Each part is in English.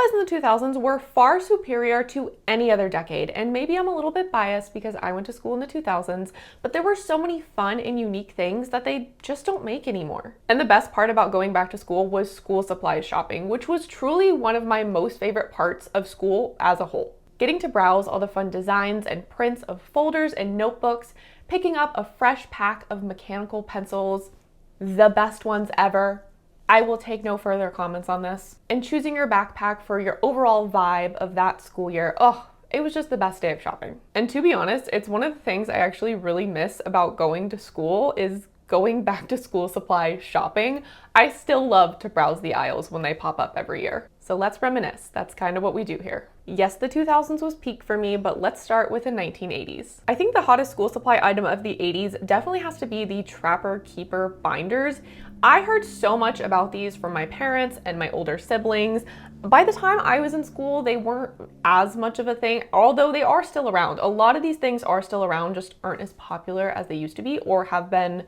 supplies in the 2000s were far superior to any other decade, and maybe I'm a little bit biased because I went to school in the 2000s, but there were so many fun and unique things that they just don't make anymore. And the best part about going back to school was school supplies shopping, which was truly one of my most favorite parts of school as a whole. Getting to browse all the fun designs and prints of folders and notebooks, picking up a fresh pack of mechanical pencils, the best ones ever. I will take no further comments on this. And choosing your backpack for your overall vibe of that school year, oh, it was just the best day of shopping. And to be honest, it's one of the things I actually really miss about going to school is going back to school supply shopping. I still love to browse the aisles when they pop up every year. So let's reminisce. That's kind of what we do here. Yes, the 2000s was peak for me, but let's start with the 1980s. I think the hottest school supply item of the 80s definitely has to be the Trapper Keeper binders. I heard so much about these from my parents and my older siblings. By the time I was in school, they weren't as much of a thing, although they are still around. A lot of these things are still around, just aren't as popular as they used to be or have been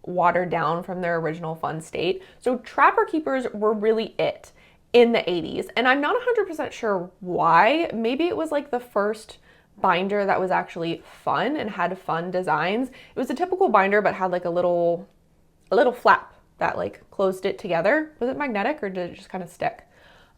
watered down from their original fun state. So Trapper Keepers were really it in the 80s. And I'm not 100% sure why. Maybe it was like the first binder that was actually fun and had fun designs. It was a typical binder, but had like a little flap that like closed it together. Was it magnetic or did it just kind of stick?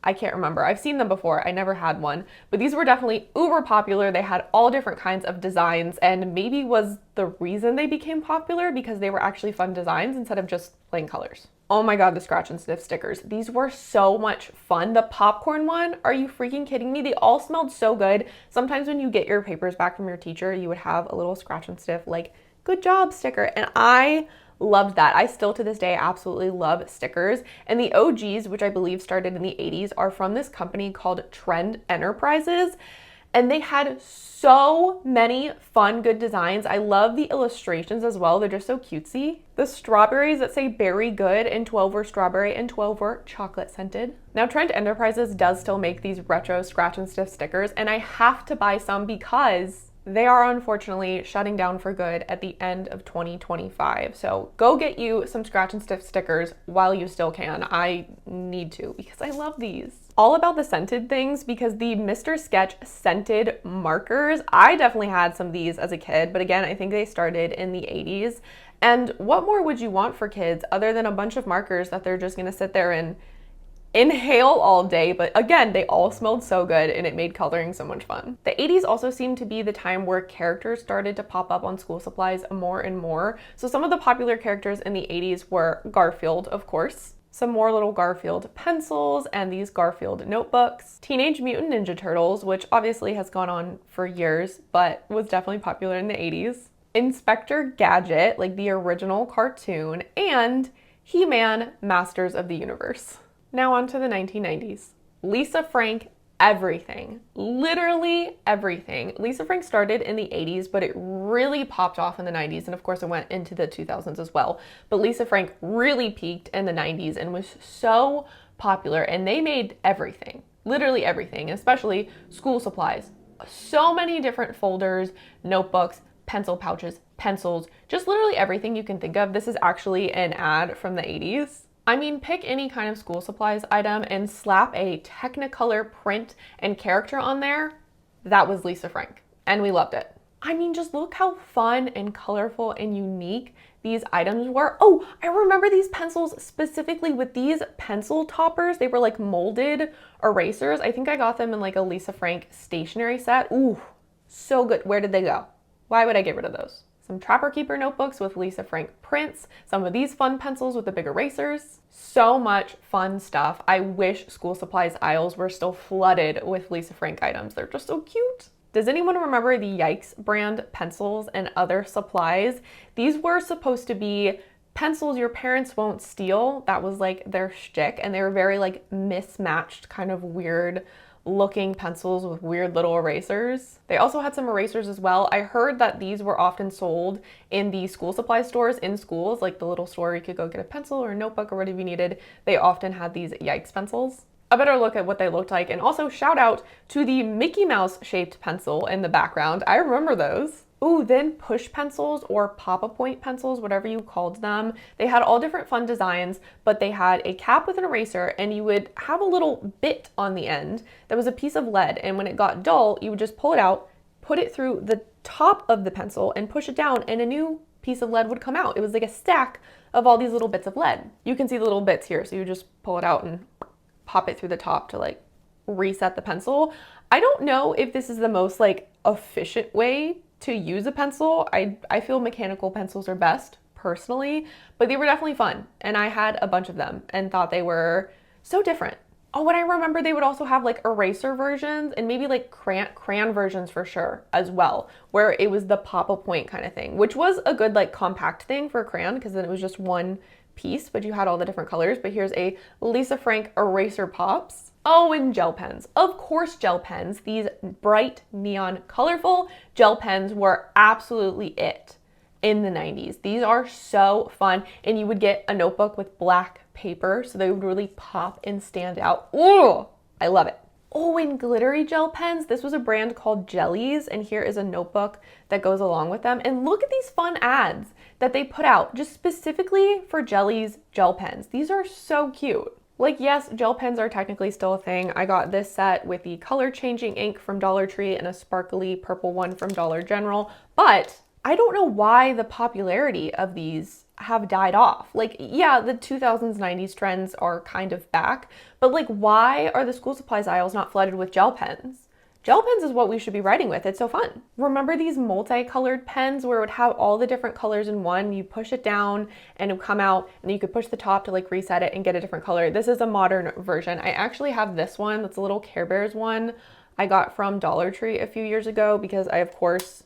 I can't remember. I've seen them before. I never had one, but these were definitely uber popular. They had all different kinds of designs, and maybe was the reason they became popular because they were actually fun designs instead of just plain colors. Oh my God, the scratch and sniff stickers. These were so much fun. The popcorn one, are you freaking kidding me? They all smelled so good. Sometimes when you get your papers back from your teacher, you would have a little scratch and sniff like, good job sticker. And I loved that. I still to this day absolutely love stickers. And the OGs, which I believe started in the 80s, are from this company called Trend Enterprises. And they had so many fun, good designs. I love the illustrations as well. They're just so cutesy. The strawberries that say berry good and 12 were strawberry and 12 were chocolate scented. Now Trend Enterprises does still make these retro scratch and sniff stickers, and I have to buy some because they are unfortunately shutting down for good at the end of 2025. So go get you some scratch and sniff stickers while you still can. I need to because I love these. All about the scented things because the Mr. Sketch scented markers, I definitely had some of these as a kid, but again, I think they started in the 80s. And what more would you want for kids other than a bunch of markers that they're just gonna sit there and inhale all day? But again, they all smelled so good and it made coloring so much fun. The 80s also seemed to be the time where characters started to pop up on school supplies more and more. So some of the popular characters in the 80s were Garfield, of course, some more little Garfield pencils and these Garfield notebooks, Teenage Mutant Ninja Turtles, which obviously has gone on for years, but was definitely popular in the 80s, Inspector Gadget, like the original cartoon, and He-Man Masters of the Universe. Now on to the 1990s. Lisa Frank, everything. Literally everything. Lisa Frank started in the 80s, but it really popped off in the 90s, and of course it went into the 2000s as well. But Lisa Frank really peaked in the 90s and was so popular, and they made everything. Literally everything, especially school supplies. So many different folders, notebooks, pencil pouches, pencils, just literally everything you can think of. This is actually an ad from the 80s. I mean, pick any kind of school supplies item and slap a Technicolor print and character on there. That was Lisa Frank, and we loved it. I mean, just look how fun and colorful and unique these items were. Oh, I remember these pencils specifically with these pencil toppers. They were like molded erasers. I think I got them in like a Lisa Frank stationery set. Ooh, so good. Where did they go? Why would I get rid of those? Some Trapper Keeper notebooks with Lisa Frank prints, some of these fun pencils with the big erasers. So much fun stuff. I wish school supplies aisles were still flooded with Lisa Frank items. They're just so cute. Does anyone remember the Yikes brand pencils and other supplies? These were supposed to be pencils your parents won't steal. That was like their shtick, and they were very like mismatched, kind of weird looking pencils with weird little erasers. They also had some erasers as well. I heard that these were often sold in the school supply stores in schools, like the little store you could go get a pencil or a notebook or whatever you needed. They often had these Yikes pencils. A better look at what they looked like, and also shout out to the Mickey Mouse shaped pencil in the background. I remember those. Ooh, then push pencils or pop-a-point pencils, whatever you called them. They had all different fun designs, but they had a cap with an eraser and you would have a little bit on the end that was a piece of lead. And when it got dull, you would just pull it out, put it through the top of the pencil and push it down and a new piece of lead would come out. It was like a stack of all these little bits of lead. You can see the little bits here. So you just pull it out and pop it through the top to like reset the pencil. I don't know if this is the most like efficient way to use a pencil. I feel mechanical pencils are best personally, but they were definitely fun. And I had a bunch of them and thought they were so different. Oh, and I remember they would also have like eraser versions and maybe like crayon versions for sure as well, where it was the pop-a-point kind of thing, which was a good like compact thing for a crayon because then it was just one piece, but you had all the different colors. But here's a Lisa Frank eraser pops. Oh, and gel pens. Of course, gel pens. These bright, neon, colorful gel pens were absolutely it in the 90s. These are so fun. And you would get a notebook with black paper, so they would really pop and stand out. Ooh, I love it. Oh, and glittery gel pens. This was a brand called Jellies, and here is a notebook that goes along with them. And look at these fun ads that they put out just specifically for Jellies gel pens. These are so cute. Like, yes, gel pens are technically still a thing. I got this set with the color changing ink from Dollar Tree and a sparkly purple one from Dollar General, but I don't know why the popularity of these have died off. Like, yeah, the 2000s, 90s trends are kind of back, but like, why are the school supplies aisles not flooded with gel pens? Gel pens is what we should be writing with. It's so fun. Remember these multicolored pens where it would have all the different colors in one? You push it down and it would come out and then you could push the top to like reset it and get a different color. This is a modern version. I actually have this one. That's a little Care Bears one I got from Dollar Tree a few years ago because I, of course,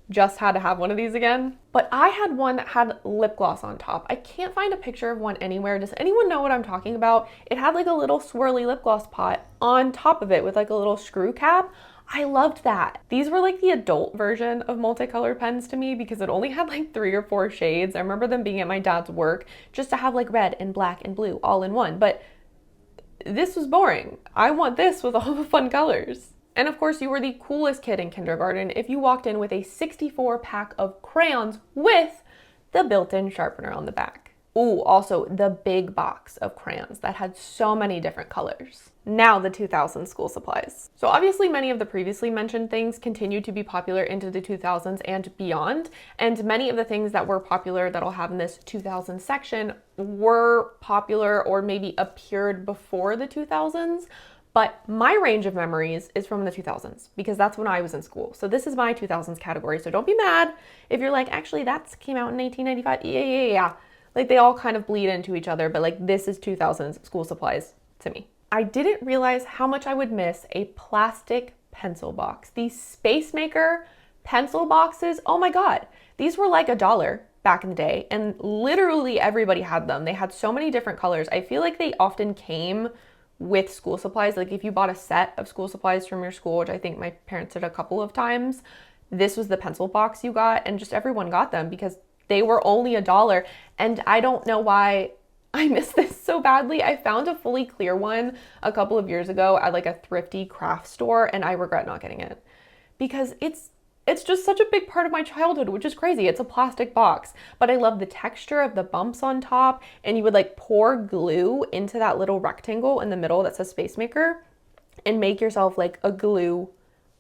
just had to have one of these again. But I had one that had lip gloss on top. I can't find a picture of one anywhere. Does anyone know what I'm talking about? It had like a little swirly lip gloss pot on top of it with like a little screw cap. I loved that. These were like the adult version of multicolored pens to me because it only had like 3 or 4 shades. I remember them being at my dad's work just to have like red and black and blue all in one. But this was boring. I want this with all the fun colors. And of course, you were the coolest kid in kindergarten if you walked in with a 64 pack of crayons with the built-in sharpener on the back. Ooh, also the big box of crayons that had so many different colors. Now the 2000s school supplies. So obviously many of the previously mentioned things continued to be popular into the 2000s and beyond. And many of the things that were popular that I'll have in this 2000s section were popular or maybe appeared before the 2000s. But my range of memories is from the 2000s because that's when I was in school. So this is my 2000s category. So don't be mad if you're like, actually that came out in 1895. Yeah. Like they all kind of bleed into each other, but like this is 2000s school supplies to me. I didn't realize how much I would miss a plastic pencil box. These Spacemaker pencil boxes, oh my God. These were like $1 back in the day and literally everybody had them. They had so many different colors. I feel like they often came with school supplies. Like if you bought a set of school supplies from your school, which I think my parents did a couple of times, this was the pencil box you got and just everyone got them because they were only $1. And I don't know why I miss this so badly. I found a fully clear one a couple of years ago at like a thrifty craft store and I regret not getting it because it's just such a big part of my childhood, which is crazy. It's a plastic box, but I love the texture of the bumps on top and you would like pour glue into that little rectangle in the middle that says Spacemaker and make yourself like a glue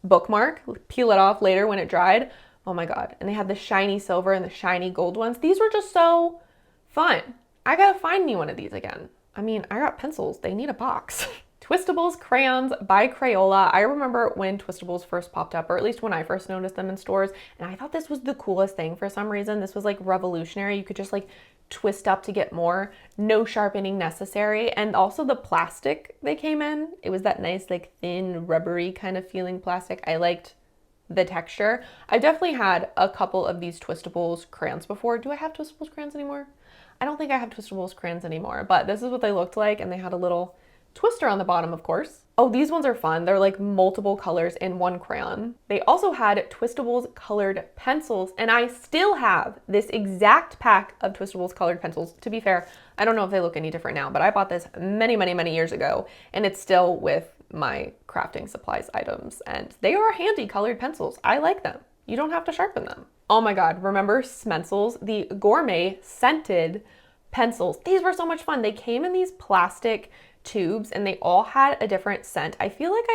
bookmark, peel it off later when it dried. Oh my God. And they had the shiny silver and the shiny gold ones. These were just so fun. I gotta find me one of these again. I mean, I got pencils. They need a box. Twistables crayons by Crayola. I remember when Twistables first popped up, or at least when I first noticed them in stores, and I thought this was the coolest thing for some reason. This was like revolutionary. You could just like twist up to get more, no sharpening necessary. And also the plastic they came in, it was that nice like thin rubbery kind of feeling plastic. I liked the texture. I've definitely had a couple of these Twistables crayons before. Do I have Twistables crayons anymore? I don't think I have Twistables crayons anymore, but this is what they looked like, and they had a little twister on the bottom, of course. Oh, these ones are fun. They're like multiple colors in one crayon. They also had Twistables colored pencils, and I still have this exact pack of Twistables colored pencils. To be fair, I don't know if they look any different now, but I bought this many, many, many years ago, and it's still with my crafting supplies items, and they are handy colored pencils. I like them. You don't have to sharpen them. Oh my God, remember smencils, the gourmet scented pencils? These were so much fun. They came in these plastic tubes and they all had a different scent. I feel like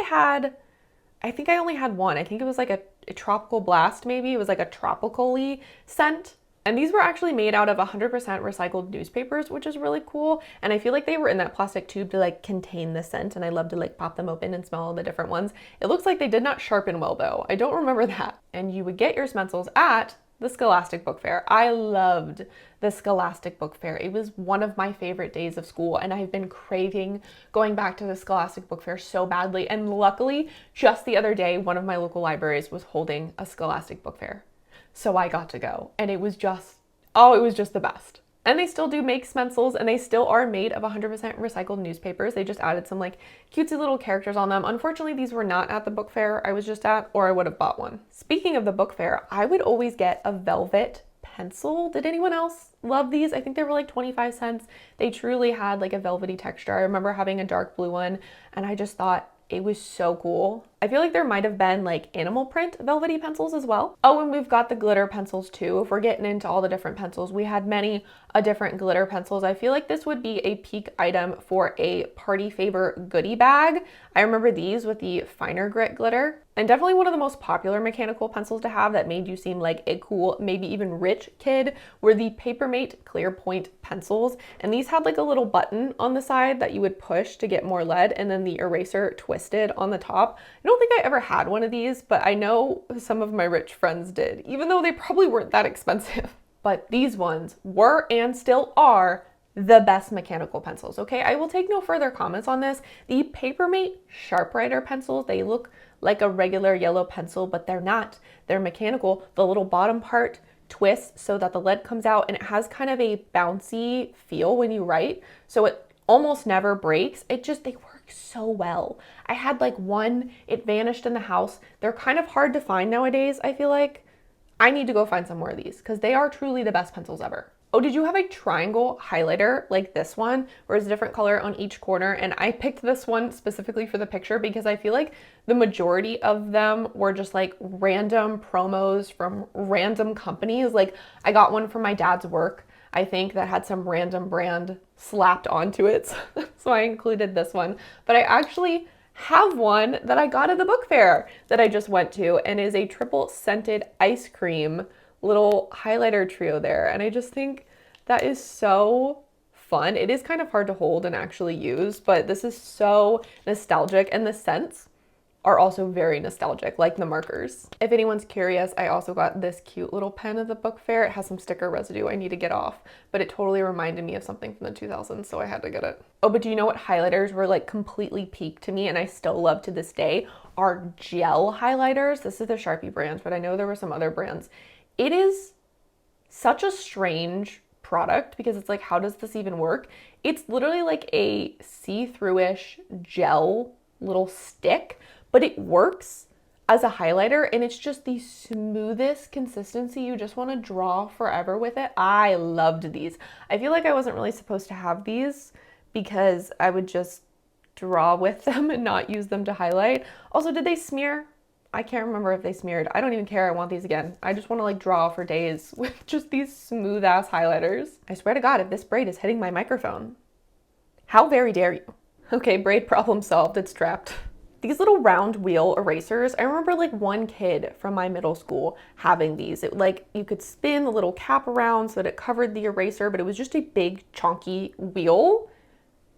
I think I only had one. I think it was like a tropical blast, maybe. It was like a tropical-y scent. And these were actually made out of 100% recycled newspapers, which is really cool. And I feel like they were in that plastic tube to like contain the scent, and I love to like pop them open and smell all the different ones. It looks like they did not sharpen well though. I don't remember that. And you would get your smencils at the Scholastic Book Fair. I loved the Scholastic Book Fair. It was one of my favorite days of school, and I've been craving going back to the Scholastic Book Fair so badly. And luckily, just the other day, one of my local libraries was holding a Scholastic Book Fair. So I got to go, and it was just, oh, it was just the best. And they still do make smencils, and they still are made of 100% recycled newspapers. They just added some like cutesy little characters on them. Unfortunately, these were not at the book fair I was just at, or I would have bought one. Speaking of the book fair, I would always get a velvet pencil. Did anyone else love these? I think they were like 25 cents. They truly had like a velvety texture. I remember having a dark blue one, and I just thought it was so cool. I feel like there might have been like animal print velvety pencils as well. Oh, and we've got the glitter pencils too. If we're getting into all the different pencils, we had many different glitter pencils. I feel like this would be a peak item for a party favor goodie bag. I remember these with the finer grit glitter, and definitely one of the most popular mechanical pencils to have that made you seem like a cool, maybe even rich kid were the Papermate clear point pencils. And these had like a little button on the side that you would push to get more lead, and then the eraser twisted on the top. I don't think I ever had one of these, but I know some of my rich friends did, even though they probably weren't that expensive. But these ones were and still are the best mechanical pencils, okay? I will take no further comments on this. The Papermate Sharpwriter pencils, they look like a regular yellow pencil, but they're not. They're mechanical. The little bottom part twists so that the lead comes out, and it has kind of a bouncy feel when you write, so it almost never breaks. They work so well. I had like one, it vanished in the house. They're kind of hard to find nowadays, I feel like. I need to go find some more of these because they are truly the best pencils ever. Oh, did you have a triangle highlighter like this one, where it's a different color on each corner? And I picked this one specifically for the picture because I feel like the majority of them were just like random promos from random companies. Like I got one from my dad's work, I think, that had some random brand slapped onto it. So I included this one, but I actually have one that I got at the book fair that I just went to, and is a triple scented ice cream little highlighter trio there. And I just think that is so fun. It is kind of hard to hold and actually use, but this is so nostalgic, and the scents are also very nostalgic, like the markers. If anyone's curious, I also got this cute little pen at the book fair. It has some sticker residue I need to get off, but it totally reminded me of something from the 2000s, so I had to get it. Oh, but do you know what highlighters were like completely peak to me and I still love to this day? Are gel highlighters. This is the Sharpie brand, but I know there were some other brands. It is such a strange product because it's like, how does this even work? It's literally like a see-through-ish gel little stick, but it works as a highlighter, and it's just the smoothest consistency. You just want to draw forever with it. I loved these. I feel like I wasn't really supposed to have these because I would just draw with them and not use them to highlight. Also, did they smear? I can't remember if they smeared. I don't even care. I want these again. I just want to like draw for days with just these smooth ass highlighters. I swear to God, if this braid is hitting my microphone, how very dare you? Okay, braid problem solved. It's trapped. These little round wheel erasers, I remember like one kid from my middle school having these. It like, you could spin the little cap around so that it covered the eraser, but it was just a big chunky wheel.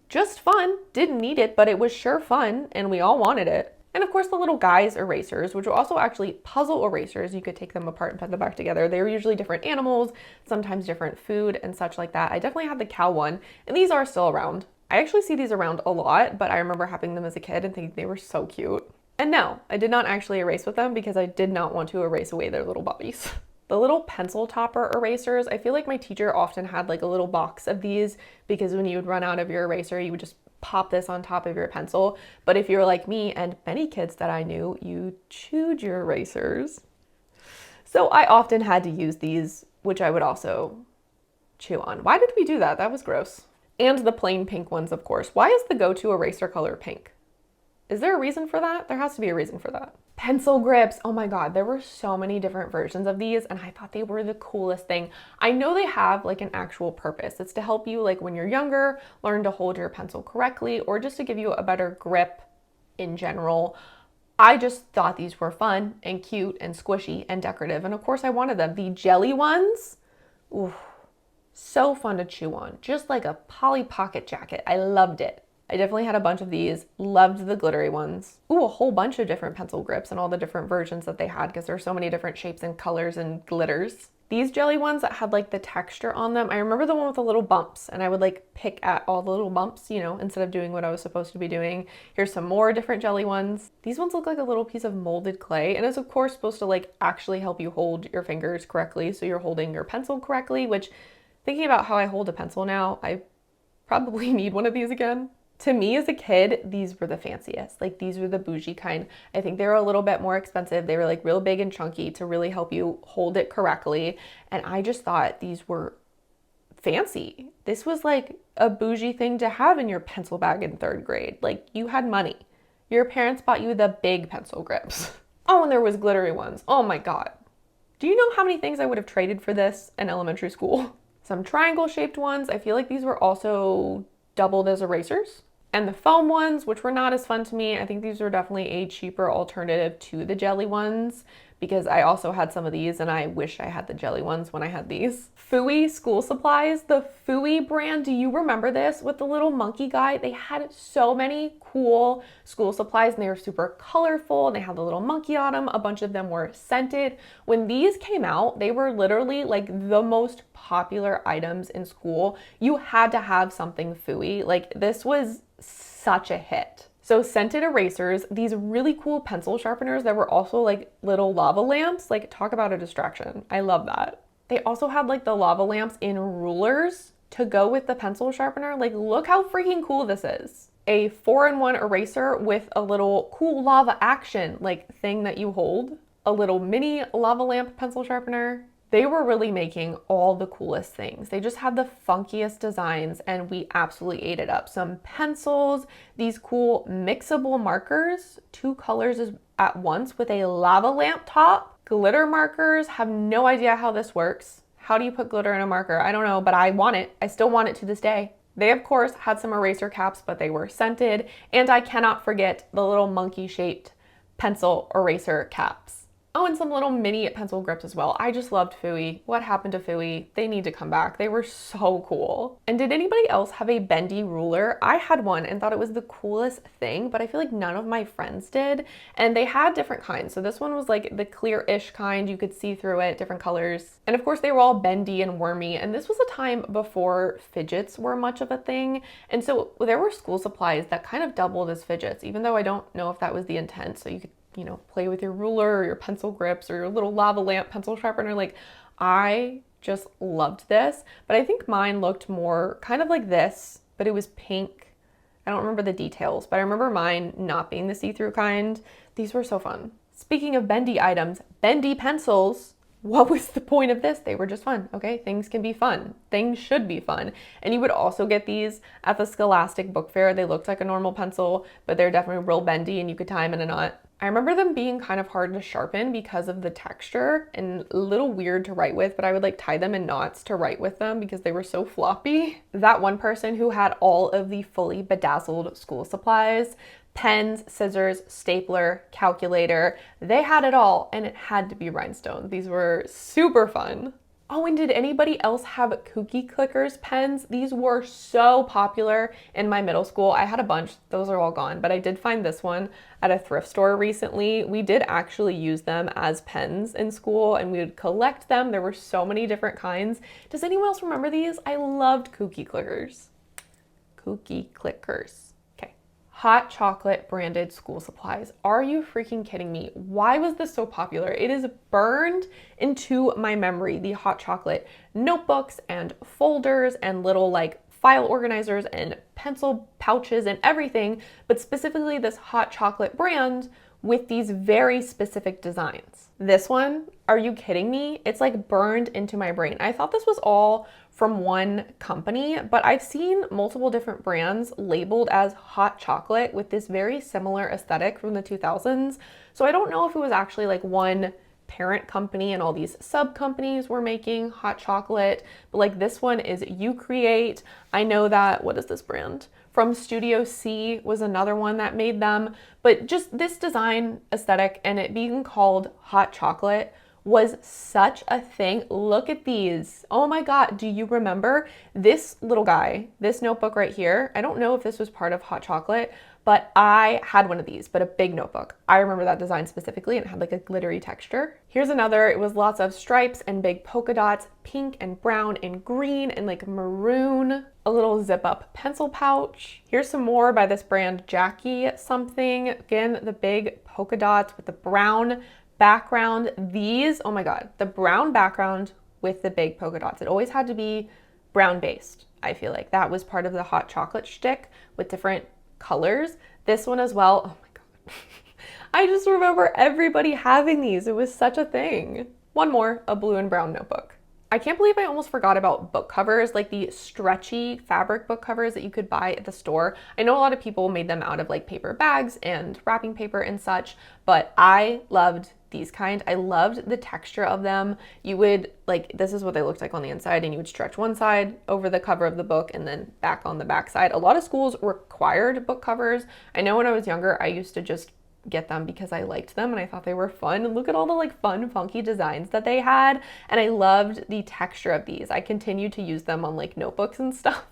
Just fun. Didn't need it, but it was sure fun, and we all wanted it. And of course the little guys erasers, which were also actually puzzle erasers. You could take them apart and put them back together. They were usually different animals, sometimes different food and such like that. I definitely had the cow one, and these are still around. I actually see these around a lot, but I remember having them as a kid and thinking they were so cute. And no, I did not actually erase with them because I did not want to erase away their little bodies. The little pencil topper erasers, I feel like my teacher often had like a little box of these because when you would run out of your eraser, you would just pop this on top of your pencil. But if you're like me and many kids that I knew, you chewed your erasers. So I often had to use these, which I would also chew on. Why did we do that? That was gross. And the plain pink ones, of course. Why is the go-to eraser color pink? Is there a reason for that? There has to be a reason for that. Pencil grips. Oh my God, there were so many different versions of these and I thought they were the coolest thing. I know they have like an actual purpose. It's to help you like when you're younger, learn to hold your pencil correctly or just to give you a better grip in general. I just thought these were fun and cute and squishy and decorative. And of course I wanted them. The jelly ones, ooh, so fun to chew on. Just like a Polly Pocket jacket. I loved it. I definitely had a bunch of these. Loved the glittery ones. Ooh, a whole bunch of different pencil grips and all the different versions that they had because there's so many different shapes and colors and glitters. These jelly ones that had like the texture on them, I remember the one with the little bumps and I would like pick at all the little bumps, you know, instead of doing what I was supposed to be doing. Here's some more different jelly ones. These ones look like a little piece of molded clay and it's of course supposed to like actually help you hold your fingers correctly so you're holding your pencil correctly, which thinking about how I hold a pencil now, I probably need one of these again. To me as a kid, these were the fanciest. Like these were the bougie kind. I think they were a little bit more expensive. They were like real big and chunky to really help you hold it correctly. And I just thought these were fancy. This was like a bougie thing to have in your pencil bag in 3rd grade. Like you had money. Your parents bought you the big pencil grips. Oh, and there was glittery ones. Oh my God. Do you know how many things I would have traded for this in elementary school? Some triangle shaped ones. I feel like these were also doubled as erasers. And the foam ones, which were not as fun to me, I think these were definitely a cheaper alternative to the jelly ones because I also had some of these and I wish I had the jelly ones when I had these. Foohy school supplies, the Foohy brand, do you remember this with the little monkey guy? They had so many cool school supplies and they were super colorful and they had the little monkey on them. A bunch of them were scented. When these came out, they were literally like the most popular items in school. You had to have something Foohy. Like this was such a hit. So scented erasers, these really cool pencil sharpeners that were also like little lava lamps, like talk about a distraction. I love that. They also had like the lava lamps in rulers to go with the pencil sharpener. Like look how freaking cool this is. A 4-in-1 eraser with a little cool lava action like thing that you hold. A little mini lava lamp pencil sharpener. They were really making all the coolest things. They just had the funkiest designs and we absolutely ate it up. Some pencils, these cool mixable markers, 2 colors at once with a lava lamp top. Glitter markers, have no idea how this works. How do you put glitter in a marker? I don't know, but I want it. I still want it to this day. They of course had some eraser caps, but they were scented. And I cannot forget the little monkey shaped pencil eraser caps. Oh, and some little mini pencil grips as well. I just loved Foohy. What happened to Foohy? They need to come back. They were so cool. And did anybody else have a bendy ruler? I had one and thought it was the coolest thing, but I feel like none of my friends did. And they had different kinds. So this one was like the clear-ish kind. You could see through it, different colors. And of course they were all bendy and wormy. And this was a time before fidgets were much of a thing. And so there were school supplies that kind of doubled as fidgets, even though I don't know if that was the intent. So you could, you know, play with your ruler or your pencil grips or your little lava lamp pencil sharpener. Like I just loved this, but I think mine looked more kind of like this, but it was pink. I don't remember the details, but I remember mine not being the see-through kind. These were so fun. Speaking of bendy items, bendy pencils. What was the point of this? They were just fun, okay? Things can be fun. Things should be fun. And you would also get these at the Scholastic book fair. They looked like a normal pencil, but they're definitely real bendy and you could tie them in a knot. I remember them being kind of hard to sharpen because of the texture and a little weird to write with, but I would like tie them in knots to write with them because they were so floppy. That one person who had all of the fully bedazzled school supplies, pens, scissors, stapler, calculator, they had it all and it had to be rhinestones. These were super fun. Oh, and did anybody else have cookie clickers pens? These were so popular in my middle school. I had a bunch, those are all gone, but I did find this one at a thrift store recently. We did actually use them as pens in school and we would collect them. There were so many different kinds. Does anyone else remember these? I loved cookie clickers. Cookie clickers. Hot chocolate branded school supplies. Are you freaking kidding me? Why was this so popular? It is burned into my memory. The hot chocolate notebooks and folders and little like file organizers and pencil pouches and everything, but specifically this hot chocolate brand with these very specific designs. This one, are you kidding me? It's like burned into my brain. I thought this was all from one company, but I've seen multiple different brands labeled as hot chocolate with this very similar aesthetic from the 2000s. So I don't know if it was actually like one parent company and all these sub companies were making hot chocolate, but like this one is You Create. I know that, what is this brand? From Studio C was another one that made them, but just this design aesthetic and it being called hot chocolate was such a thing. Look at these. Oh my God, do you remember this little guy, this notebook right here? I don't know if this was part of hot chocolate, but I had one of these, but a big notebook. I remember that design specifically and it had like a glittery texture. Here's another. It was lots of stripes and big polka dots, pink and brown and green and like maroon. A little zip up pencil pouch. Here's some more by this brand Jackie something. Again, the big polka dots with the brown background. These, oh my God, the brown background with the big polka dots. It always had to be brown based. I feel like that was part of the hot chocolate shtick with different colors. This one as well. Oh my God. I just remember everybody having these. It was such a thing. One more, a blue and brown notebook. I can't believe I almost forgot about book covers, like the stretchy fabric book covers that you could buy at the store. I know a lot of people made them out of like paper bags and wrapping paper and such, but I loved these kind. I loved the texture of them. You would like, this is what they looked like on the inside, and you would stretch one side over the cover of the book and then back on the back side. A lot of schools required book covers. I know when I was younger, I used to just get them because I liked them and I thought they were fun. And look at all the like fun, funky designs that they had. And I loved the texture of these. I continued to use them on like notebooks and stuff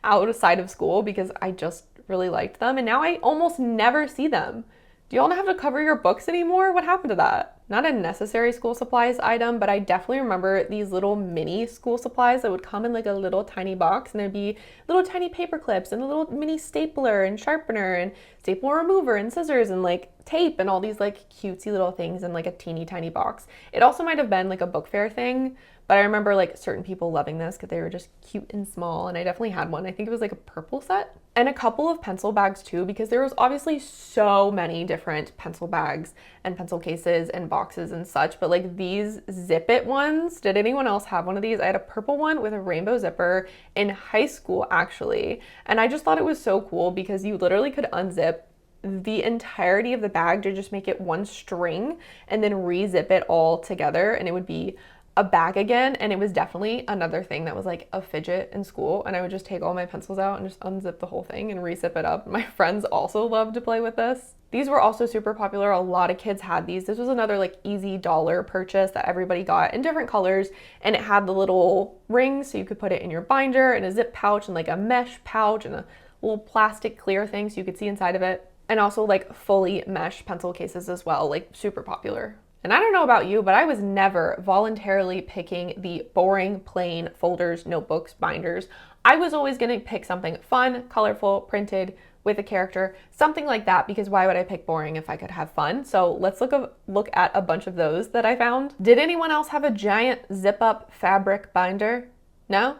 outside of school because I just really liked them. And now I almost never see them. Do y'all not have to cover your books anymore? What happened to that? Not a necessary school supplies item, but I definitely remember these little mini school supplies that would come in like a little tiny box, and there'd be little tiny paper clips and a little mini stapler and sharpener and staple remover and scissors and like tape and all these like cutesy little things in like a teeny tiny box. It also might have been like a book fair thing, but I remember like certain people loving this because they were just cute and small, and I definitely had one. I think it was like a purple set. And a couple of pencil bags too, because there was obviously so many different pencil bags and pencil cases and boxes and such, but like these zip it ones, did anyone else have one of these? I had a purple one with a rainbow zipper in high school actually, and I just thought it was so cool because you literally could unzip the entirety of the bag to just make it one string and then re-zip it all together, and it would be a bag again. And it was definitely another thing that was like a fidget in school, and I would just take all my pencils out and just unzip the whole thing and re-zip it up. My friends also loved to play with this. These were also super popular. A lot of kids had these. This was another like easy dollar purchase that everybody got in different colors, and it had the little rings so you could put it in your binder, and a zip pouch and like a mesh pouch and a little plastic clear thing so you could see inside of it, and also like fully mesh pencil cases as well, like super popular. And I don't know about you, but I was never voluntarily picking the boring, plain folders, notebooks, binders. I was always gonna pick something fun, colorful, printed, with a character, something like that, because why would I pick boring if I could have fun? So let's look at a bunch of those that I found. Did anyone else have a giant zip-up fabric binder? No?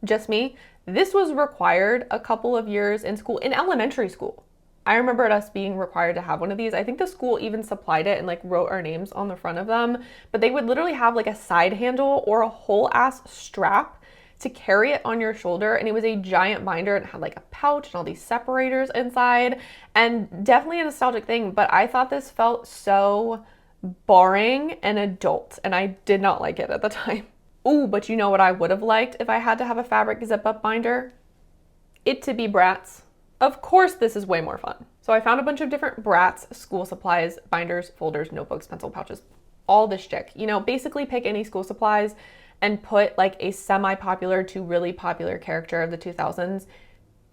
Just me? This was required a couple of years in school, in elementary school. I remembered us being required to have one of these. I think the school even supplied it and like wrote our names on the front of them, but they would literally have like a side handle or a whole ass strap to carry it on your shoulder, and it was a giant binder and it had like a pouch and all these separators inside, and definitely a nostalgic thing, but I thought this felt so boring and adult, and I did not like it at the time. Ooh, but you know what I would have liked if I had to have a fabric zip-up binder? It to be Brats. Of course, this is way more fun. So I found a bunch of different Brats school supplies, binders, folders, notebooks, pencil pouches, all this shtick. You know, basically pick any school supplies and put like a semi-popular to really popular character of the 2000s.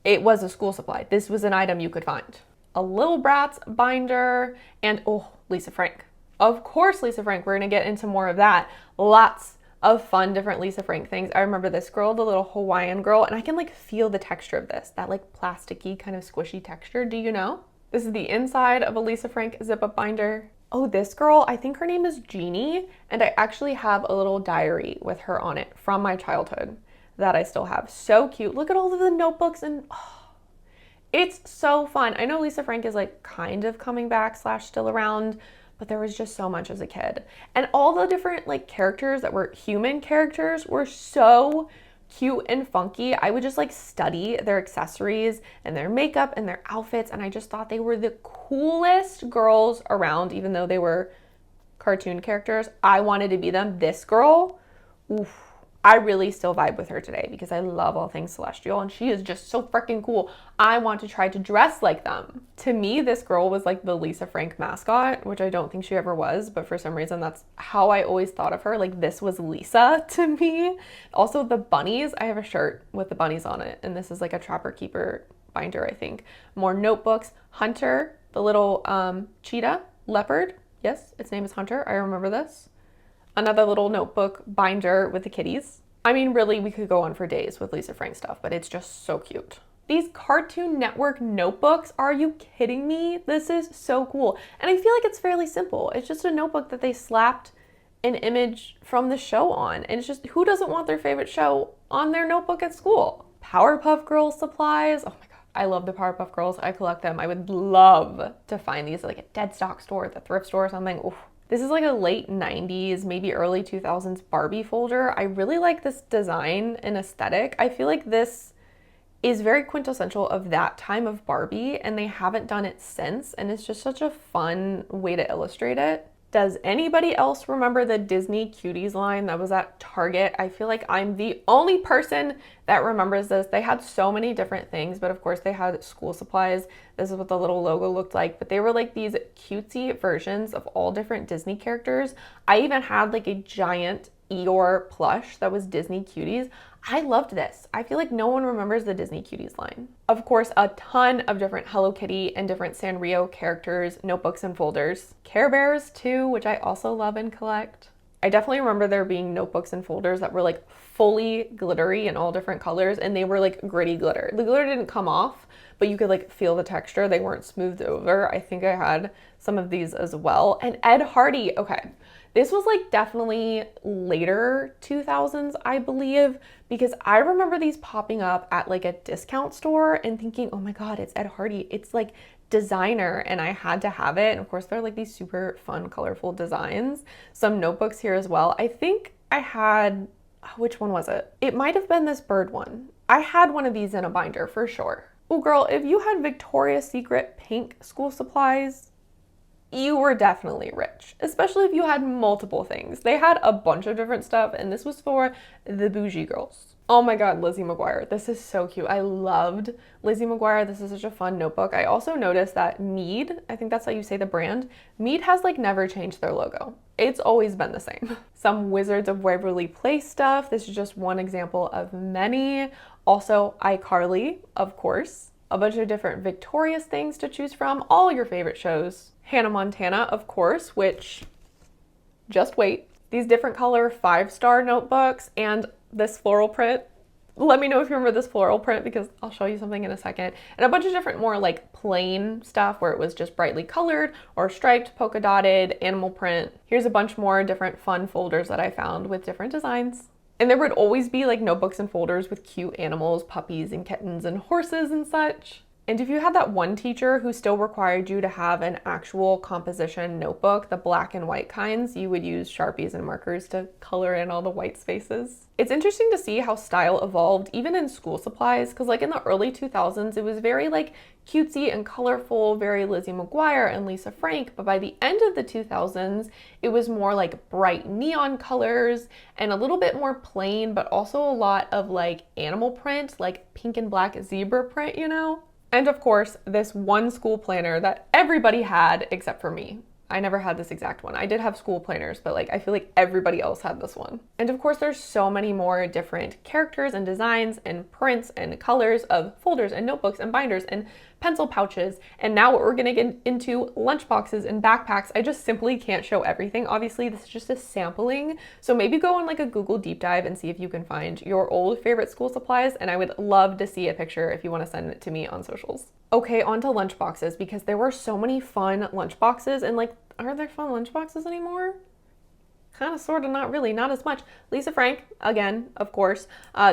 It was a school supply. This was an item you could find. A little Bratz binder, and oh, Lisa Frank. Of course, Lisa Frank, we're gonna get into more of that. Lots of fun different Lisa Frank things. I remember this girl, the little Hawaiian girl, and I can like feel the texture of this, that like plasticky kind of squishy texture. Do you know? This is the inside of a Lisa Frank zip-up binder. Oh, this girl, I think her name is Jeannie, and I actually have a little diary with her on it from my childhood that I still have. So cute. Look at all of the notebooks, and oh, it's so fun. I know Lisa Frank is like kind of coming back / still around, but there was just so much as a kid. And all the different like characters that were human characters were so cute and funky. I would just like study their accessories and their makeup and their outfits, and I just thought they were the coolest girls around, even though they were cartoon characters. I wanted to be them. This girl, oof, I really still vibe with her today because I love all things celestial and she is just so freaking cool. I want to try to dress like them. To me, this girl was like the Lisa Frank mascot, which I don't think she ever was, but for some reason that's how I always thought of her. Like this was Lisa to me. Also the bunnies, I have a shirt with the bunnies on it, and this is like a Trapper Keeper binder, I think. More notebooks. Hunter, the little cheetah, leopard. Yes, its name is Hunter. I remember this. Another little notebook binder with the kitties. I mean, really, we could go on for days with Lisa Frank stuff, but it's just so cute. These Cartoon Network notebooks, are you kidding me? This is so cool. And I feel like it's fairly simple. It's just a notebook that they slapped an image from the show on. And it's just, who doesn't want their favorite show on their notebook at school? Powerpuff Girls supplies. Oh my God, I love the Powerpuff Girls. I collect them. I would love to find these at like a dead stock store, at the thrift store or something. Oof. This is like a late 90s, maybe early 2000s Barbie folder. I really like this design and aesthetic. I feel like this is very quintessential of that time of Barbie, and they haven't done it since, and it's just such a fun way to illustrate it. Does anybody else remember the Disney Cuties line that was at Target? I feel like I'm the only person that remembers this. They had so many different things, but of course they had school supplies. This is what the little logo looked like, but they were like these cutesy versions of all different Disney characters. I even had like a giant Eeyore plush that was Disney Cuties. I loved this. I feel like no one remembers the Disney Cuties line. Of course, a ton of different Hello Kitty and different Sanrio characters, notebooks and folders. Care Bears too, which I also love and collect. I definitely remember there being notebooks and folders that were like fully glittery in all different colors, and they were like gritty glitter. The glitter didn't come off, but you could like feel the texture. They weren't smoothed over. I think I had some of these as well. And Ed Hardy, okay. This was like definitely later 2000s, I believe, because I remember these popping up at like a discount store and thinking, oh my God, it's Ed Hardy. It's like designer, and I had to have it. And of course, they're like these super fun, colorful designs. Some notebooks here as well. I think I had, which one was it? It might have been this bird one. I had one of these in a binder for sure. Oh girl, if you had Victoria's Secret pink school supplies, you were definitely rich, especially if you had multiple things. They had a bunch of different stuff, and this was for the bougie girls. Oh my God, Lizzie McGuire. This is so cute. I loved Lizzie McGuire. This is such a fun notebook. I also noticed that Mead, I think that's how you say the brand, Mead has like never changed their logo. It's always been the same. Some Wizards of Waverly Place stuff. This is just one example of many. Also, iCarly, of course. A bunch of different Victorious things to choose from. All your favorite shows. Hannah Montana, of course, which, just wait. These different color 5-star notebooks and this floral print. Let me know if you remember this floral print because I'll show you something in a second. And a bunch of different more like plain stuff where it was just brightly colored or striped, polka dotted, animal print. Here's a bunch more different fun folders that I found with different designs. And there would always be like notebooks and folders with cute animals, puppies and kittens and horses and such. And if you had that one teacher who still required you to have an actual composition notebook, the black and white kinds, you would use Sharpies and markers to color in all the white spaces. It's interesting to see how style evolved even in school supplies, because like in the early 2000s, it was very like cutesy and colorful, very Lizzie McGuire and Lisa Frank, but by the end of the 2000s, it was more like bright neon colors and a little bit more plain, but also a lot of like animal print, like pink and black zebra print, you know? And of course, this one school planner that everybody had except for me. I never had this exact one. I did have school planners, but like I feel like everybody else had this one. And of course, there's so many more different characters and designs and prints and colors of folders and notebooks and binders and pencil pouches. And now we're gonna get into lunchboxes and backpacks. I just simply can't show everything. Obviously, this is just a sampling. So maybe go on like a Google deep dive and see if you can find your old favorite school supplies. And I would love to see a picture if you wanna send it to me on socials. Okay, on to lunchboxes, because there were so many fun lunchboxes, and like, are there fun lunchboxes anymore? Kind of, sort of, not really, not as much. Lisa Frank, again, of course.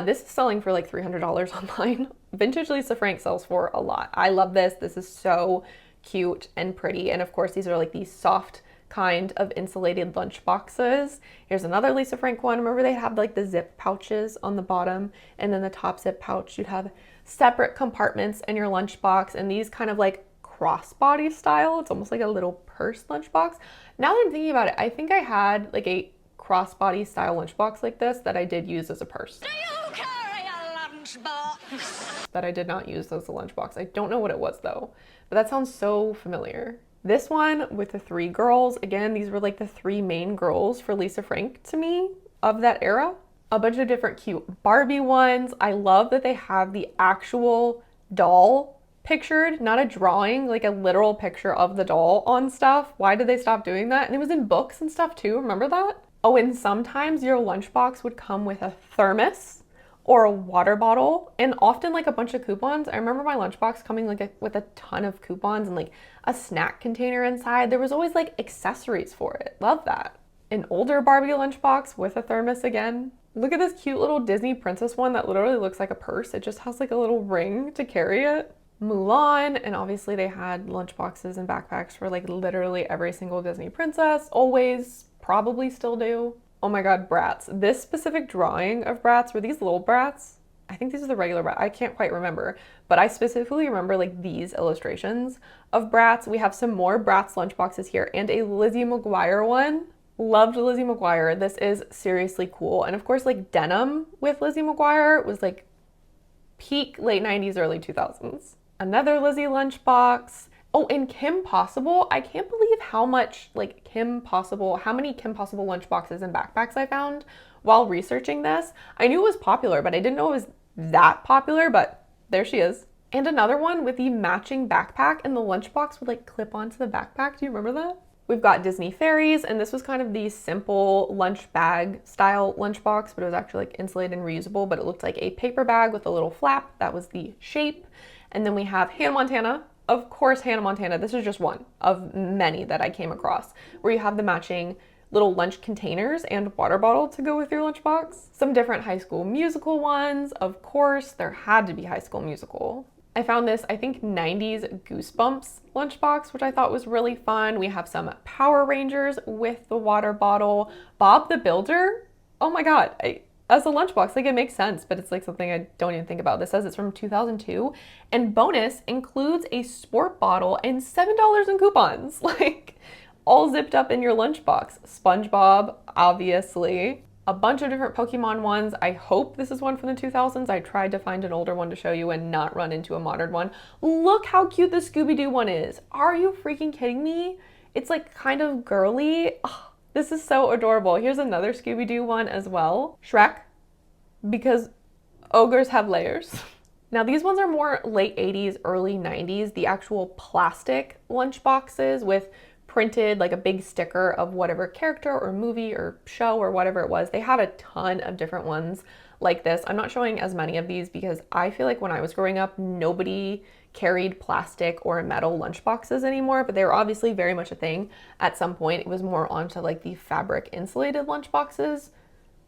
This is selling for like $300 online. Vintage Lisa Frank sells for a lot. I love this. This is so cute and pretty. And of course, these are like these soft kind of insulated lunch boxes. Here's another Lisa Frank one. Remember they have like the zip pouches on the bottom, and then the top zip pouch, you'd have separate compartments in your lunchbox, and these kind of like crossbody style. It's almost like a little purse lunchbox. Now that I'm thinking about it, I think I had like a crossbody style lunchbox like this that I did use as a purse. Do you carry a lunchbox? That I did not use as a lunchbox. I don't know what it was though, but that sounds so familiar. This one with the three girls, again, these were like the three main girls for Lisa Frank to me of that era. A bunch of different cute Barbie ones. I love that they have the actual doll pictured, not a drawing, like a literal picture of the doll on stuff. Why did they stop doing that? And it was in books and stuff too, remember that? Oh, and sometimes your lunchbox would come with a thermos or a water bottle, and often like a bunch of coupons. I remember my lunchbox coming like with a ton of coupons and like a snack container inside. There was always like accessories for it. Love that. An older Barbie lunchbox with a thermos again. Look at this cute little Disney princess one that literally looks like a purse. It just has like a little ring to carry it. Mulan, and obviously they had lunchboxes and backpacks for like literally every single Disney princess. Always, probably still do. Oh my god, Brats. This specific drawing of Brats, were these little Brats? I think these are the regular Brats. I can't quite remember, but I specifically remember like these illustrations of Brats. We have some more Brats lunchboxes here and a Lizzie McGuire one. Loved Lizzie McGuire. This is seriously cool. And of course, like denim with Lizzie McGuire was like peak late 90s, early 2000s. Another Lizzie lunchbox. Oh, and Kim Possible. I can't believe how much like how many Kim Possible lunchboxes and backpacks I found while researching this. I knew it was popular, but I didn't know it was that popular, but there she is. And another one with the matching backpack, and the lunchbox would like clip onto the backpack. Do you remember that? We've got Disney Fairies, and this was kind of the simple lunch bag style lunchbox, but it was actually like insulated and reusable, but it looked like a paper bag with a little flap. That was the shape. And then we have Hannah Montana. Of course, Hannah Montana. This is just one of many that I came across, where you have the matching little lunch containers and water bottle to go with your lunchbox. Some different High School Musical ones. Of course, there had to be High School Musical. I found this, I think, 90s Goosebumps lunchbox, which I thought was really fun. We have some Power Rangers with the water bottle. Bob the Builder. Oh my god. As a lunchbox, like it makes sense, but it's like something I don't even think about. This says it's from 2002, and bonus includes a sport bottle and $7 in coupons, like all zipped up in your lunchbox. SpongeBob, obviously. A bunch of different Pokemon ones. I hope this is one from the 2000s. I tried to find an older one to show you and not run into a modern one. Look how cute the Scooby-Doo one is. Are you freaking kidding me? It's like kind of girly. Oh, this is so adorable. Here's another Scooby-Doo one as well. Shrek, because ogres have layers. Now these ones are more late 80s, early 90s, the actual plastic lunch boxes with printed like a big sticker of whatever character or movie or show or whatever it was. They had a ton of different ones like this. I'm not showing as many of these because I feel like when I was growing up, nobody carried plastic or metal lunch boxes anymore, but they were obviously very much a thing at some point. It was more onto like the fabric insulated lunch boxes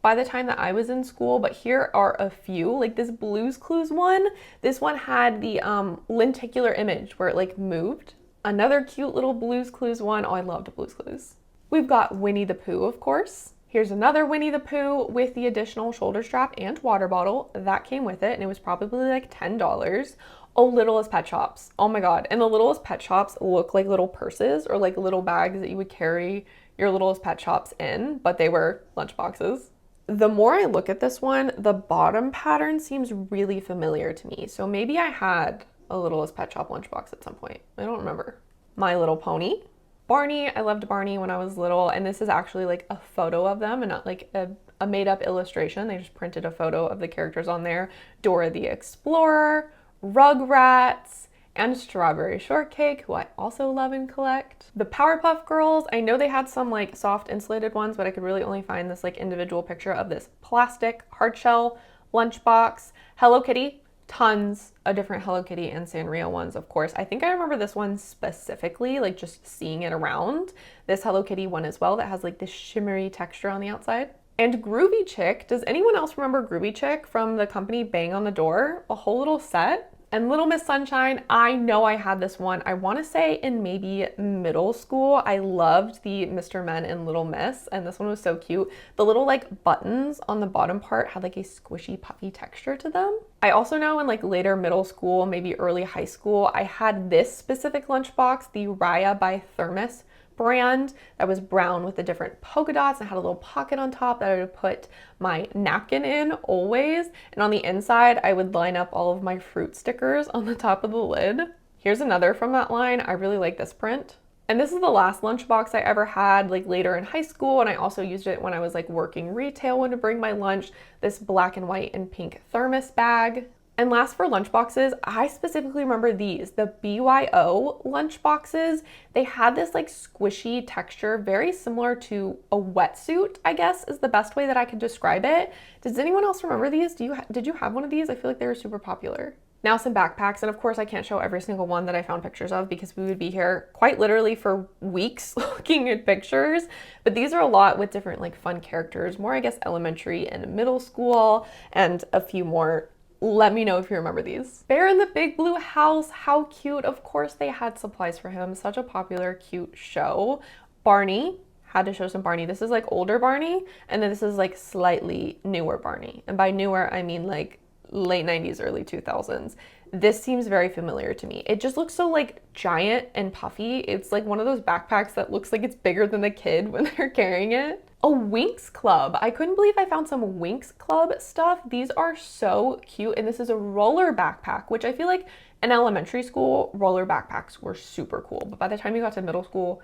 by the time that I was in school, but here are a few, like this Blue's Clues one. This one had the lenticular image where it like moved. Another cute little Blue's Clues one. Oh, I loved Blue's Clues. We've got Winnie the Pooh, of course. Here's another Winnie the Pooh with the additional shoulder strap and water bottle that came with it, and it was probably like $10. Oh, Littlest Pet Shops. Oh my god. And the Littlest Pet Shops look like little purses or like little bags that you would carry your Littlest Pet Shops in, but they were lunch boxes. The more I look at this one, the bottom pattern seems really familiar to me. So maybe I had a Littlest Pet Shop lunchbox at some point. I don't remember. My Little Pony. Barney. I loved Barney when I was little, and this is actually like a photo of them and not like a made-up illustration. They just printed a photo of the characters on there. Dora the Explorer, Rugrats, and Strawberry Shortcake, who I also love and collect. The Powerpuff Girls, I know they had some like soft insulated ones, but I could really only find this like individual picture of this plastic hard shell lunchbox. Hello Kitty, tons of different Hello Kitty and Sanrio ones, of course. I think I remember this one specifically, like just seeing it around. This Hello Kitty one as well that has like this shimmery texture on the outside. And Groovy Chick, does anyone else remember Groovy Chick from the company Bang on the Door? A whole little set And Little Miss Sunshine, I know I had this one. I want to say in maybe middle school. I loved the Mr. Men and Little Miss, and this one was so cute. The little like buttons on the bottom part had like a squishy puffy texture to them. I also know in like later middle school, maybe early high school, I had this specific lunchbox, the Raya by Thermos brand, that was brown with the different polka dots and had a little pocket on top that I would put my napkin in always. And on the inside, I would line up all of my fruit stickers on the top of the lid. Here's another from that line. I really like this print. And this is the last lunchbox I ever had, like later in high school, and I also used it when I was like working retail when to bring my lunch, this black and white and pink thermos bag. And last for lunchboxes, I specifically remember these, the BYO lunchboxes. They had this like squishy texture, very similar to a wetsuit, I guess is the best way that I could describe it. Does anyone else remember these? Did you have one of these? I feel like they were super popular. Now some backpacks, and of course I can't show every single one that I found pictures of because we would be here quite literally for weeks looking at pictures, but these are a lot with different like fun characters, more I guess elementary and middle school, and a few more. Let me know if you remember these. Bear in the Big Blue House, how cute. Of course they had supplies for him. Such a popular, cute show. Barney, had to show some Barney. This is like older Barney, and then this is like slightly newer Barney. And by newer, I mean like late 90s, early 2000s. This seems very familiar to me. It just looks so like giant and puffy. It's like one of those backpacks that looks like it's bigger than the kid when they're carrying it. A Winx Club. I couldn't believe I found some Winx Club stuff. These are so cute. And this is a roller backpack, which I feel like in elementary school, roller backpacks were super cool. But by the time you got to middle school,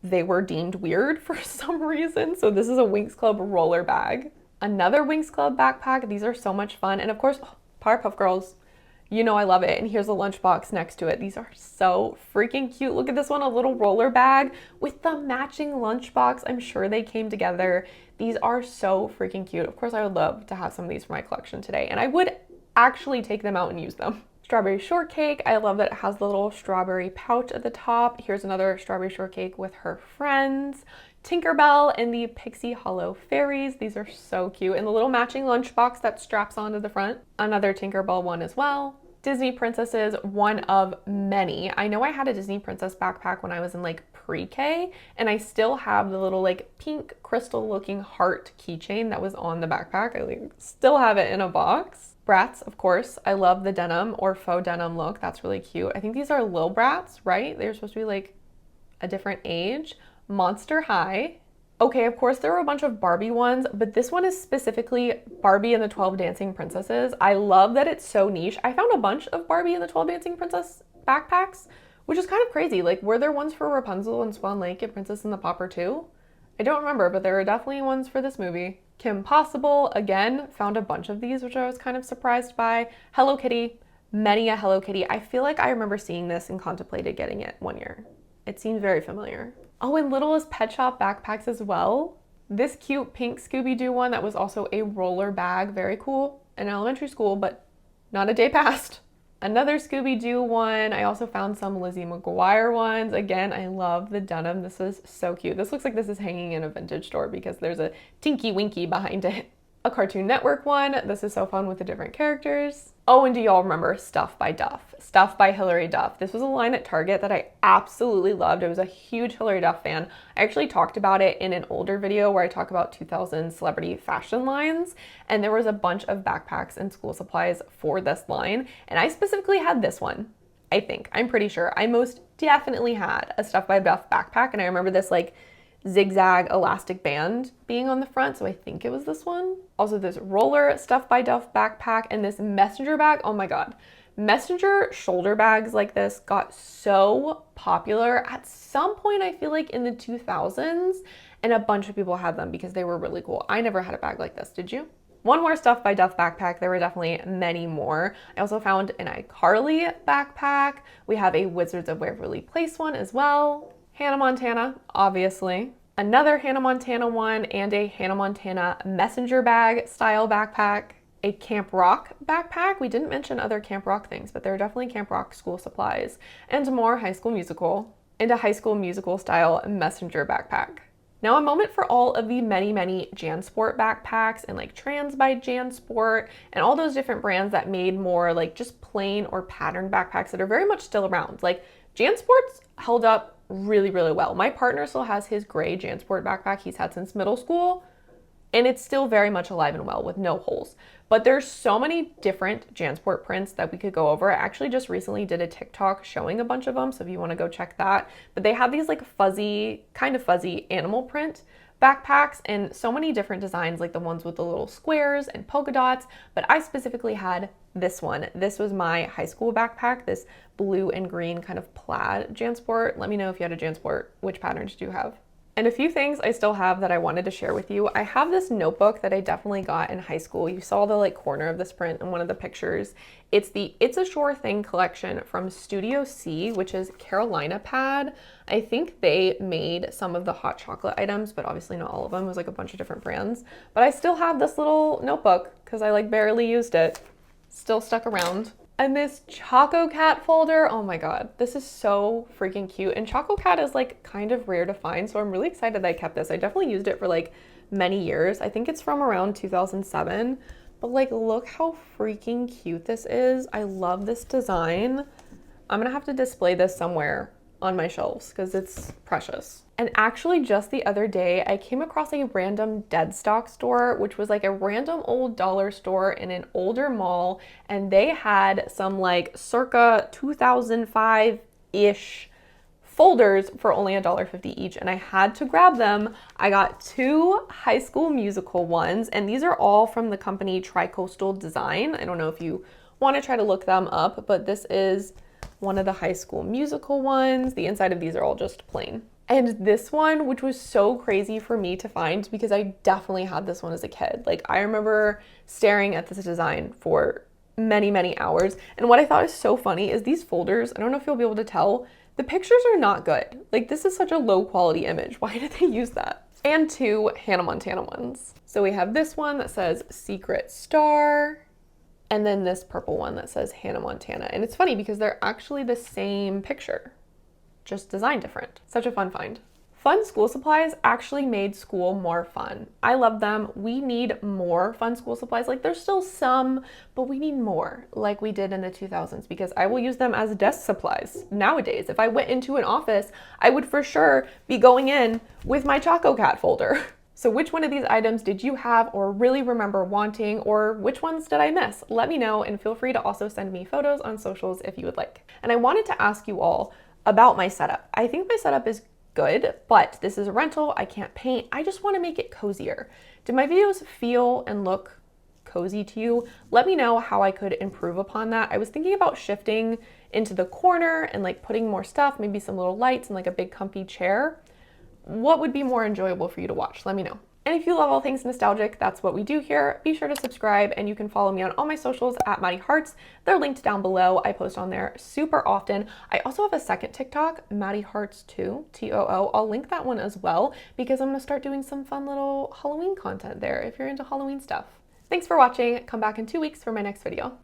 they were deemed weird for some reason. So this is a Winx Club roller bag. Another Winx Club backpack. These are so much fun. And of course, Powerpuff Girls. You know I love it. And here's a lunchbox next to it. These are so freaking cute. Look at this one, a little roller bag with the matching lunchbox. I'm sure they came together. These are so freaking cute. Of course, I would love to have some of these for my collection today. And I would actually take them out and use them. Strawberry shortcake. I love that it has the little strawberry pouch at the top. Here's another strawberry shortcake with her friends. Tinkerbell and the Pixie Hollow Fairies. These are so cute. And the little matching lunchbox that straps onto the front. Another Tinkerbell one as well. Disney princesses, one of many. I know I had a Disney princess backpack when I was in like pre-K, and I still have the little like pink crystal looking heart keychain that was on the backpack. I like, still have it in a box. Brats, of course. I love the denim or faux denim look. That's really cute. I think these are Lil Brats, right? They're supposed to be like a different age. Monster High. Okay, of course there were a bunch of Barbie ones, but this one is specifically Barbie and the 12 Dancing Princesses. I love that it's so niche. I found a bunch of Barbie and the 12 Dancing Princess backpacks, which is kind of crazy. Like, were there ones for Rapunzel and Swan Lake and Princess and the Pauper too? I don't remember, but there are definitely ones for this movie. Kim Possible, again, found a bunch of these, which I was kind of surprised by. Hello Kitty, many a Hello Kitty. I feel like I remember seeing this and contemplated getting it one year. It seems very familiar. Oh, and Littlest Pet Shop backpacks as well. This cute pink Scooby-Doo one that was also a roller bag, very cool, in elementary school, but not a day past. Another Scooby-Doo one. I also found some Lizzie McGuire ones. Again, I love the denim. This is so cute. This looks like this is hanging in a vintage store because there's a Tinky Winky behind it. A Cartoon Network one. This is so fun with the different characters. Oh, and do y'all remember Stuff by Duff? Stuff by Hilary Duff. This was a line at Target that I absolutely loved. I was a huge Hilary Duff fan. I actually talked about it in an older video where I talk about 2000 celebrity fashion lines, and there was a bunch of backpacks and school supplies for this line, and I specifically had this one. I think. I'm pretty sure. I most definitely had a Stuff by Duff backpack, and I remember this like zigzag elastic band being on the front, so I think it was this one. Also this roller Stuff by Duff backpack and this messenger bag. Oh my god. Messenger shoulder bags like this got so popular at some point, I feel like in the 2000s, and a bunch of people had them because they were really cool. I never had a bag like this, did you? One more Stuff by Duff backpack. There were definitely many more. I also found an iCarly backpack. We have a Wizards of Waverly Place one as well. Hannah Montana, obviously. Another Hannah Montana one and a Hannah Montana messenger bag style backpack. A Camp Rock backpack. We didn't mention other Camp Rock things, but there are definitely Camp Rock school supplies. And more High School Musical. And a High School Musical style messenger backpack. Now, a moment for all of the many JanSport backpacks and like Trans by JanSport and all those different brands that made more like just plain or patterned backpacks that are very much still around. Like JanSport's held up really well. My partner still has his gray JanSport backpack he's had since middle school, and it's still very much alive and well with no holes. But there's so many different JanSport prints that we could go over. I actually just recently did a TikTok showing a bunch of them, so if you want to go check that. But they have these like fuzzy, kind of fuzzy animal print backpacks and so many different designs, like the ones with the little squares and polka dots. But I specifically had this one. This was my high school backpack, this blue and green kind of plaid JanSport. Let me know if you had a JanSport, which patterns do you have? And a few things I still have that I wanted to share with you. I have this notebook that I definitely got in high school. You saw the like corner of this print in one of the pictures. It's the It's a Sure Thing collection from Studio C, which is Carolina Pad. I think they made some of the hot chocolate items, but obviously not all of them. It was like a bunch of different brands. But I still have this little notebook because I like barely used it. Still stuck around. And this Choco Cat folder, oh my god, this is so freaking cute. And Choco Cat is like kind of rare to find, so I'm really excited that I kept this. I definitely used it for like many years. I think it's from around 2007, but like look how freaking cute this is. I love this design. I'm gonna have to display this somewhere on my shelves because it's precious. And actually just the other day, I came across a random dead stock store, which was like a random old dollar store in an older mall. And they had some like circa 2005-ish folders for only $1.50 each. And I had to grab them. I got 2 High School Musical ones, and these are all from the company Tri-Coastal Design. I don't know if you want to try to look them up, but this is one of the High School Musical ones. The inside of these are all just plain. And this one, which was so crazy for me to find because I definitely had this one as a kid. Like I remember staring at this design for many hours. And what I thought is so funny is these folders, I don't know if you'll be able to tell, the pictures are not good. Like this is such a low quality image. Why did they use that? And 2 Hannah Montana ones. So we have this one that says Secret Star, and then this purple one that says Hannah Montana. And it's funny because they're actually the same picture, just designed different. Such a fun find. Fun school supplies actually made school more fun. I love them. We need more fun school supplies. Like there's still some, but we need more like we did in the 2000s because I will use them as desk supplies nowadays. If I went into an office, I would for sure be going in with my Choco Cat folder. So which one of these items did you have or really remember wanting, or which ones did I miss? Let me know, and feel free to also send me photos on socials if you would like. And I wanted to ask you all about my setup. I think my setup is good, but this is a rental. I can't paint. I just want to make it cozier. Do my videos feel and look cozy to you? Let me know how I could improve upon that. I was thinking about shifting into the corner and like putting more stuff, maybe some little lights and like a big comfy chair. What would be more enjoyable for you to watch? Let me know. And if you love all things nostalgic, that's what we do here. Be sure to subscribe, and you can follow me on all my socials at Madi Hearts. They're linked down below. I post on there super often. I also have a second TikTok, Madi Hearts 2, T-O-O. I'll link that one as well because I'm gonna start doing some fun little Halloween content there if you're into Halloween stuff. Thanks for watching. Come back in 2 weeks for my next video.